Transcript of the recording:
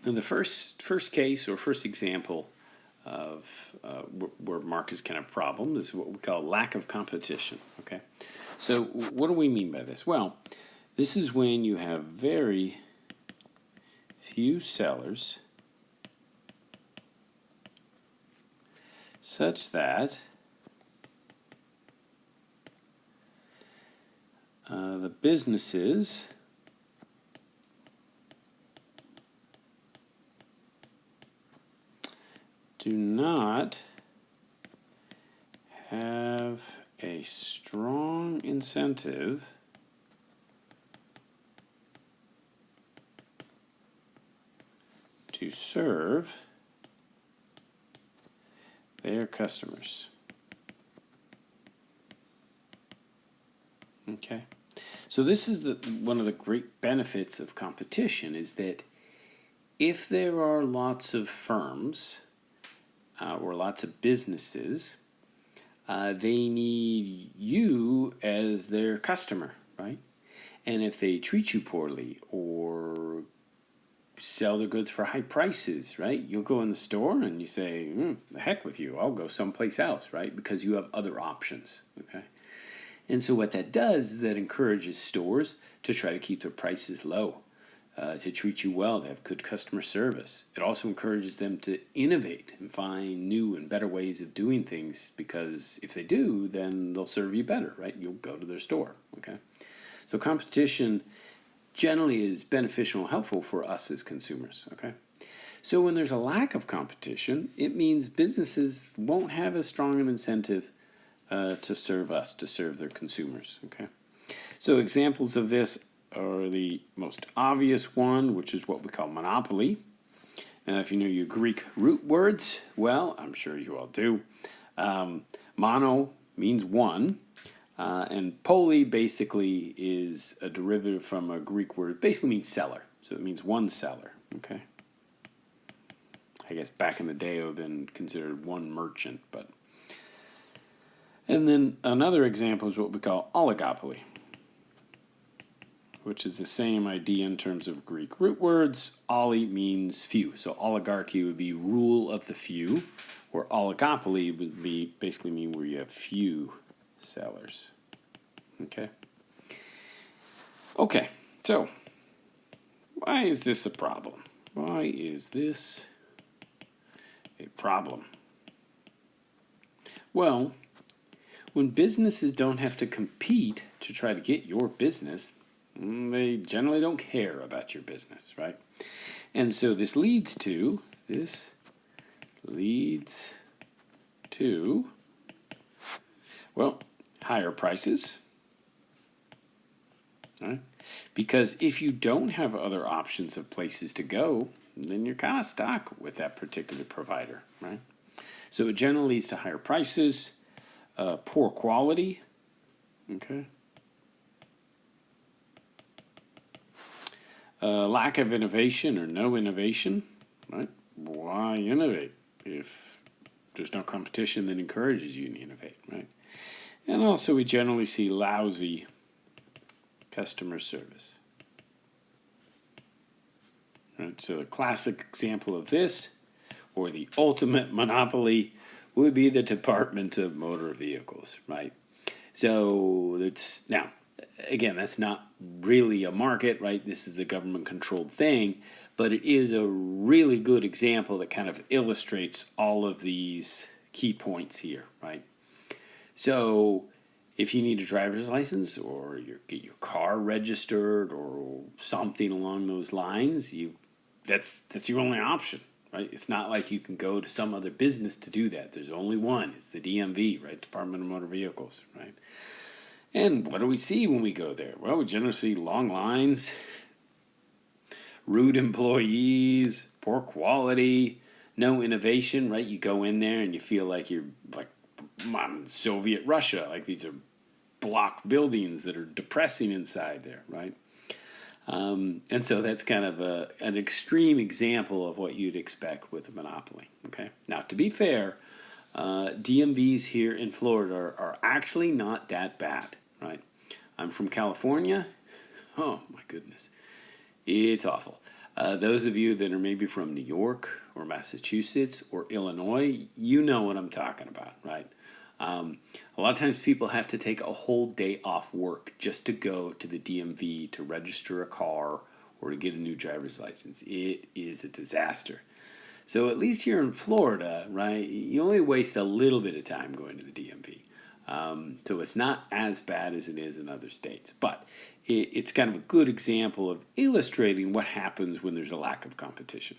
And the first case or first example of where Mark is kind of problem is what we call lack of competition. Okay, so what do we mean by this? Well, this is when you have very few sellers such that the businesses do not have a strong incentive to serve their customers. Okay, so this is one of the great benefits of competition is that if there are lots of firms or lots of businesses, they need you as their customer, right? And if they treat you poorly or sell their goods for high prices, right? You'll go in the store and you say, the heck with you, I'll go someplace else, right? Because you have other options, okay? And so what that does is that encourages stores to try to keep their prices low, to treat you well, to have good customer service. It also encourages them to innovate and find new and better ways of doing things, because if they do, then they'll serve you better, right? You'll go to their store, okay? So competition generally is beneficial and helpful for us as consumers, okay? So when there's a lack of competition, it means businesses won't have as strong an incentive to serve us, to serve their consumers, okay? So examples of this are the most obvious one, which is what we call monopoly. Now, if you know your Greek root words, well, I'm sure you all do. Mono means one, and poly basically is a derivative from a Greek word. It basically means seller, so it means one seller, okay? I guess back in the day it would have been considered one merchant, but... And then another example is what we call oligopoly, which is the same idea in terms of Greek root words. Oli means few, so oligarchy would be rule of the few, or oligopoly would be basically mean where you have few sellers. Okay. Okay, so why is this a problem? Why is this a problem? Well, when businesses don't have to compete to try to get your business, they generally don't care about your business, right? And so this leads to, well, higher prices, right? Because if you don't have other options of places to go, then you're kind of stuck with that particular provider, right? So it generally leads to higher prices, poor quality, okay? Lack of innovation or no innovation, right? Why innovate if there's no competition that encourages you to innovate, right? And also we generally see lousy customer service. Right? So a classic example of this, or the ultimate monopoly, would be the Department of Motor Vehicles, right? So it's now, again, that's not really a market, right? This is a government-controlled thing, but it is a really good example that kind of illustrates all of these key points here, right? So if you need a driver's license or get your car registered or something along those lines, that's your only option, right? It's not like you can go to some other business to do that. There's only one. It's the DMV, right? Department of Motor Vehicles, right? And what do we see when we go there? Well, we generally see long lines, rude employees, poor quality, no innovation, right? You go in there and you feel like you're like Soviet Russia, like these are block buildings that are depressing inside there, right? And so that's kind of an extreme example of what you'd expect with a monopoly, okay? Now, to be fair, DMVs here in Florida are actually not that bad, right? I'm from California. Oh, my goodness. It's awful. Those of you that are maybe from New York or Massachusetts or Illinois, you know what I'm talking about, right? A lot of times people have to take a whole day off work just to go to the DMV to register a car or to get a new driver's license. It is a disaster. So at least here in Florida, right, you only waste a little bit of time going to the DMV. So it's not as bad as it is in other states. But it's kind of a good example of illustrating what happens when there's a lack of competition.